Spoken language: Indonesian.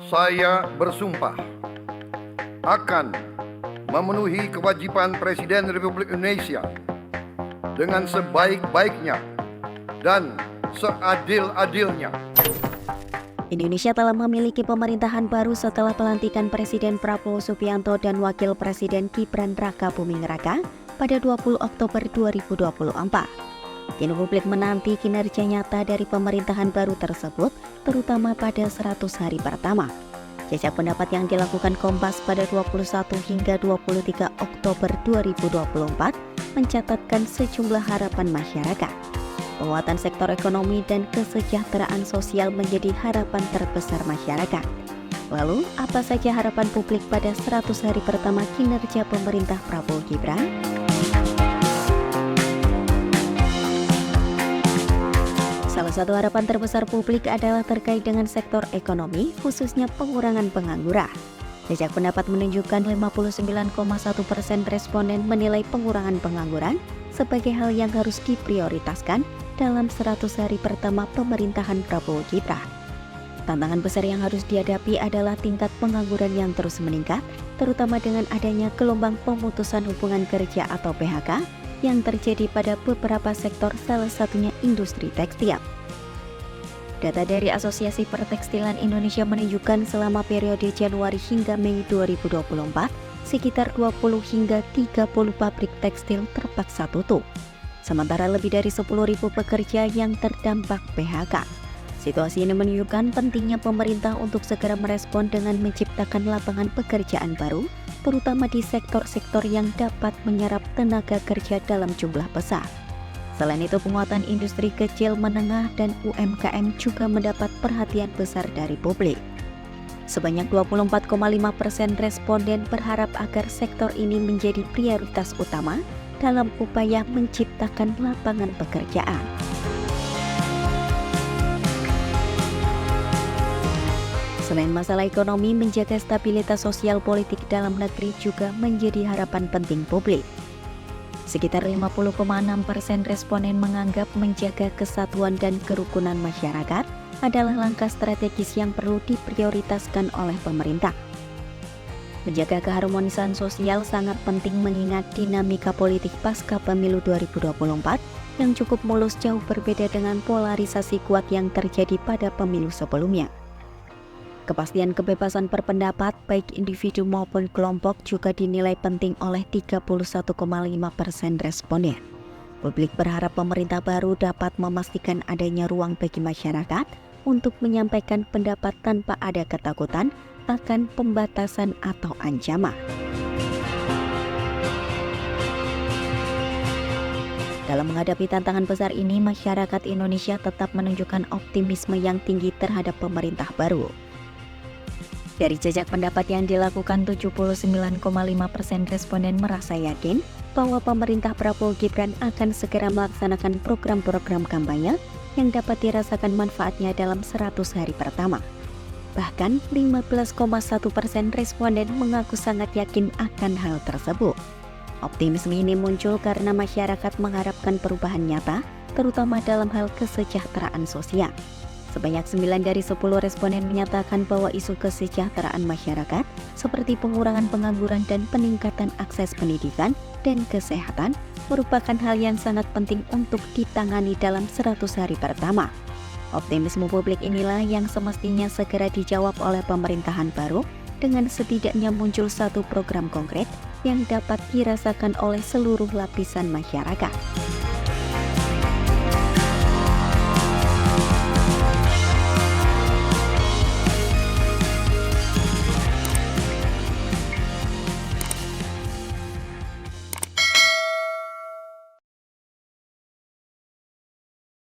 Saya bersumpah akan memenuhi kewajiban Presiden Republik Indonesia dengan sebaik-baiknya dan seadil-adilnya. Indonesia telah memiliki pemerintahan baru setelah pelantikan Presiden Prabowo Subianto dan Wakil Presiden Gibran Rakabuming Raka pada 20 Oktober 2024. Kini publik menanti kinerja nyata dari pemerintahan baru tersebut, terutama pada 100 hari pertama. Jajak pendapat yang dilakukan Kompas pada 21 hingga 23 Oktober 2024 mencatatkan sejumlah harapan masyarakat. Penguatan sektor ekonomi dan kesejahteraan sosial menjadi harapan terbesar masyarakat. Lalu, apa saja harapan publik pada 100 hari pertama kinerja pemerintah Prabowo Gibran? Salah satu harapan terbesar publik adalah terkait dengan sektor ekonomi, khususnya pengurangan pengangguran. Jajak pendapat menunjukkan 59,1% responden menilai pengurangan pengangguran sebagai hal yang harus diprioritaskan dalam 100 hari pertama pemerintahan Prabowo Gibran. Tantangan besar yang harus dihadapi adalah tingkat pengangguran yang terus meningkat, terutama dengan adanya gelombang pemutusan hubungan kerja atau PHK yang terjadi pada beberapa sektor, salah satunya industri tekstil. Data dari Asosiasi Pertekstilan Indonesia menunjukkan selama periode Januari hingga Mei 2024, sekitar 20 hingga 30 pabrik tekstil terpaksa tutup. Sementara lebih dari 10.000 pekerja yang terdampak PHK. Situasi ini menunjukkan pentingnya pemerintah untuk segera merespon dengan menciptakan lapangan pekerjaan baru, terutama di sektor-sektor yang dapat menyerap tenaga kerja dalam jumlah besar. Selain itu, penguatan industri kecil, menengah, dan UMKM juga mendapat perhatian besar dari publik. Sebanyak 24,5% responden berharap agar sektor ini menjadi prioritas utama dalam upaya menciptakan lapangan pekerjaan. Selain masalah ekonomi, menjaga stabilitas sosial politik dalam negeri juga menjadi harapan penting publik. Sekitar 50,6% responden menganggap menjaga kesatuan dan kerukunan masyarakat adalah langkah strategis yang perlu diprioritaskan oleh pemerintah. Menjaga keharmonisan sosial sangat penting mengingat dinamika politik pasca pemilu 2024 yang cukup mulus jauh berbeda dengan polarisasi kuat yang terjadi pada pemilu sebelumnya. Kepastian kebebasan berpendapat baik individu maupun kelompok juga dinilai penting oleh 31,5% responden. Publik berharap pemerintah baru dapat memastikan adanya ruang bagi masyarakat untuk menyampaikan pendapat tanpa ada ketakutan akan pembatasan atau ancaman. Dalam menghadapi tantangan besar ini, masyarakat Indonesia tetap menunjukkan optimisme yang tinggi terhadap pemerintah baru. Dari jajak pendapat yang dilakukan, 79,5% responden merasa yakin bahwa pemerintah Prabowo Gibran akan segera melaksanakan program-program kampanye yang dapat dirasakan manfaatnya dalam 100 hari pertama. Bahkan 15,1% responden mengaku sangat yakin akan hal tersebut. Optimisme ini muncul karena masyarakat mengharapkan perubahan nyata, terutama dalam hal kesejahteraan sosial. Sebanyak 9 dari 10 responden menyatakan bahwa isu kesejahteraan masyarakat seperti pengurangan pengangguran dan peningkatan akses pendidikan dan kesehatan merupakan hal yang sangat penting untuk ditangani dalam 100 hari pertama. Optimisme publik inilah yang semestinya segera dijawab oleh pemerintahan baru dengan setidaknya muncul satu program konkret yang dapat dirasakan oleh seluruh lapisan masyarakat.